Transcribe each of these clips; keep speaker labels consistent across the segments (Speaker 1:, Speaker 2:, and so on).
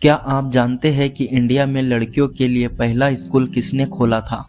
Speaker 1: क्या आप जानते हैं कि इंडिया में लड़कियों के लिए पहला स्कूल किसने खोला था?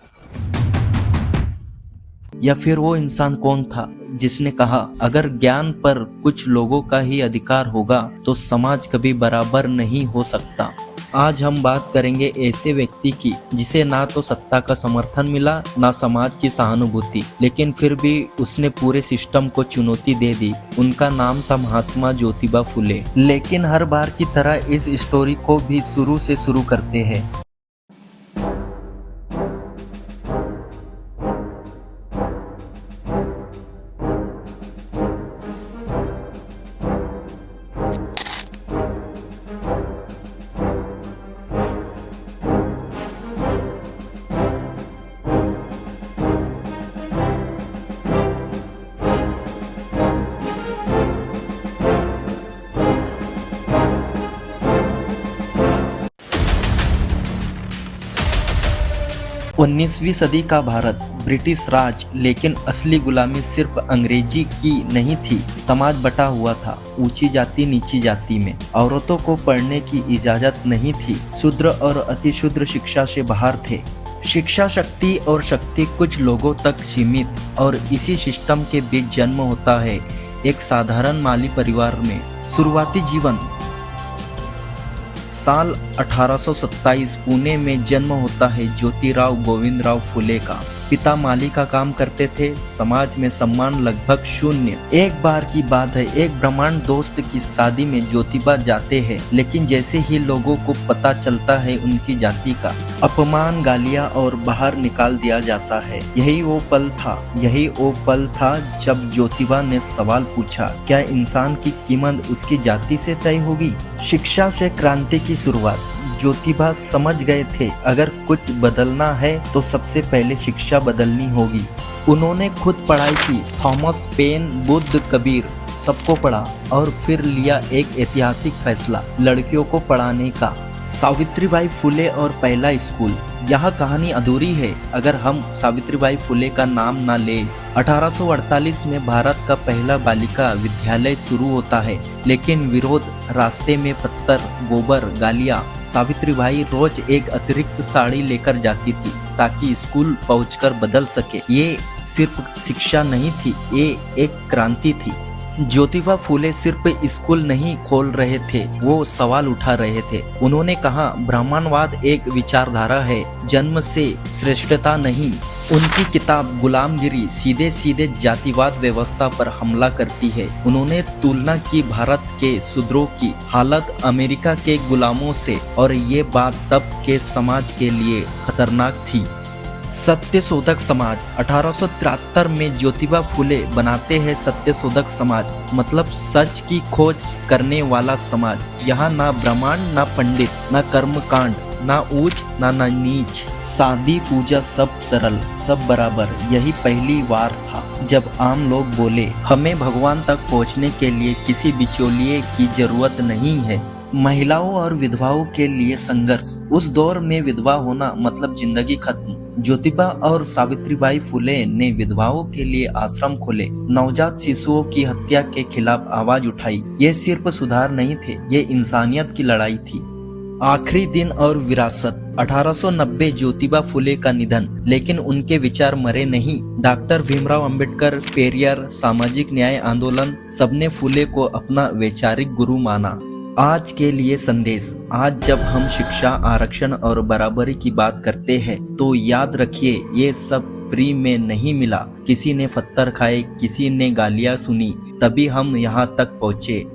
Speaker 1: या फिर वो इंसान कौन था जिसने कहा अगर ज्ञान पर कुछ लोगों का ही अधिकार होगा तो समाज कभी बराबर नहीं हो सकता। आज हम बात करेंगे ऐसे व्यक्ति की जिसे ना तो सत्ता का समर्थन मिला ना समाज की सहानुभूति, लेकिन फिर भी उसने पूरे सिस्टम को चुनौती दे दी। उनका नाम था महात्मा ज्योतिबा फुले। लेकिन हर बार की तरह इस स्टोरी को भी शुरू से शुरू करते हैं। 19वीं सदी का भारत ब्रिटिश राज, लेकिन असली गुलामी सिर्फ अंग्रेजी की नहीं थी। समाज बटा हुआ था, ऊंची जाति नीची जाति में। औरतों को पढ़ने की इजाजत नहीं थी, शूद्र और अतिशूद्र शिक्षा से बाहर थे। शिक्षा शक्ति और शक्ति कुछ लोगों तक सीमित, और इसी सिस्टम के बीच जन्म होता है एक साधारण माली परिवार में। शुरुआती जीवन साल 1827 पुणे में जन्म होता है ज्योतिराव गोविंदराव फुले का। पिता माली का काम करते थे, समाज में सम्मान लगभग शून्य। एक बार की बात है, एक ब्राह्मण दोस्त की शादी में ज्योतिबा जाते हैं, लेकिन जैसे ही लोगों को पता चलता है उनकी जाति का, अपमान, गालियां और बाहर निकाल दिया जाता है। यही वो पल था जब ज्योतिबा ने सवाल पूछा, क्या इंसान की कीमत उसकी जाति से तय होगी? शिक्षा से क्रांति की शुरुआत। ज्योतिबा समझ गए थे अगर कुछ बदलना है तो सबसे पहले शिक्षा बदलनी होगी। उन्होंने खुद पढ़ाई की, थॉमस पेन, बुद्ध, कबीर, सबको पढ़ा और फिर लिया एक ऐतिहासिक फैसला, लड़कियों को पढ़ाने का। सावित्रीबाई फुले और पहला स्कूल। यह कहानी अधूरी है अगर हम सावित्रीबाई फुले का नाम ना लें। 1848 में भारत का पहला बालिका विद्यालय शुरू होता है, लेकिन विरोध, रास्ते में पत्थर, गोबर, गालियां। सावित्रीबाई रोज एक अतिरिक्त साड़ी लेकर जाती थी ताकि स्कूल पहुंचकर बदल सके। ये सिर्फ शिक्षा नहीं थी, ये एक क्रांति थी। ज्योतिबा फुले सिर्फ स्कूल नहीं खोल रहे थे, वो सवाल उठा रहे थे। उन्होंने कहा ब्राह्मणवाद एक विचारधारा है, जन्म से श्रेष्ठता नहीं। उनकी किताब गुलामगिरी सीधे सीधे जातिवाद व्यवस्था पर हमला करती है। उन्होंने तुलना की भारत के शूद्रों की हालत अमेरिका के गुलामों से, और ये बात तब के समाज के लिए खतरनाक थी। सत्यशोधक समाज। 1873 में ज्योतिबा फुले बनाते हैं सत्यशोधक समाज, मतलब सच की खोज करने वाला समाज। यहाँ ना ब्राह्मण, ना पंडित, ना कर्मकांड, ना ऊंच ना नीच, शादी पूजा सब सरल, सब बराबर। यही पहली बार था जब आम लोग बोले हमें भगवान तक पहुँचने के लिए किसी बिचौलिए की जरूरत नहीं है। महिलाओं और विधवाओं के लिए संघर्ष। उस दौर में विधवा होना मतलब जिंदगी खत्म। ज्योतिबा और सावित्रीबाई फुले ने विधवाओं के लिए आश्रम खोले, नवजात शिशुओं की हत्या के खिलाफ आवाज उठाई। ये सिर्फ सुधार नहीं थे, ये इंसानियत की लड़ाई थी। आखिरी दिन और विरासत। 1890 ज्योतिबा फुले का निधन, लेकिन उनके विचार मरे नहीं। डॉक्टर भीमराव अंबेडकर, पेरियार, सामाजिक न्याय आंदोलन, सबने फुले को अपना वैचारिक गुरु माना। आज के लिए संदेश। आज जब हम शिक्षा, आरक्षण और बराबरी की बात करते हैं तो याद रखिए ये सब फ्री में नहीं मिला। किसी ने पत्थर खाए, किसी ने गालियां सुनी, तभी हम यहाँ तक पहुँचे।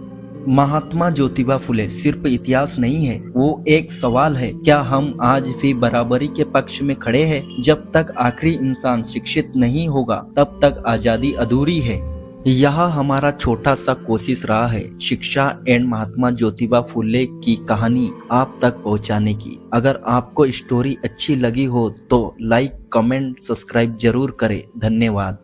Speaker 1: महात्मा ज्योतिबा फुले सिर्फ इतिहास नहीं है, वो एक सवाल है। क्या हम आज भी बराबरी के पक्ष में खड़े हैं? जब तक आखिरी इंसान शिक्षित नहीं होगा तब तक आजादी अधूरी है। यह हमारा छोटा सा कोशिश रहा है शिक्षा एंड महात्मा ज्योतिबा फुले की कहानी आप तक पहुंचाने की। अगर आपको स्टोरी अच्छी लगी हो तो लाइक, कमेंट, सब्सक्राइब जरूर करें। धन्यवाद।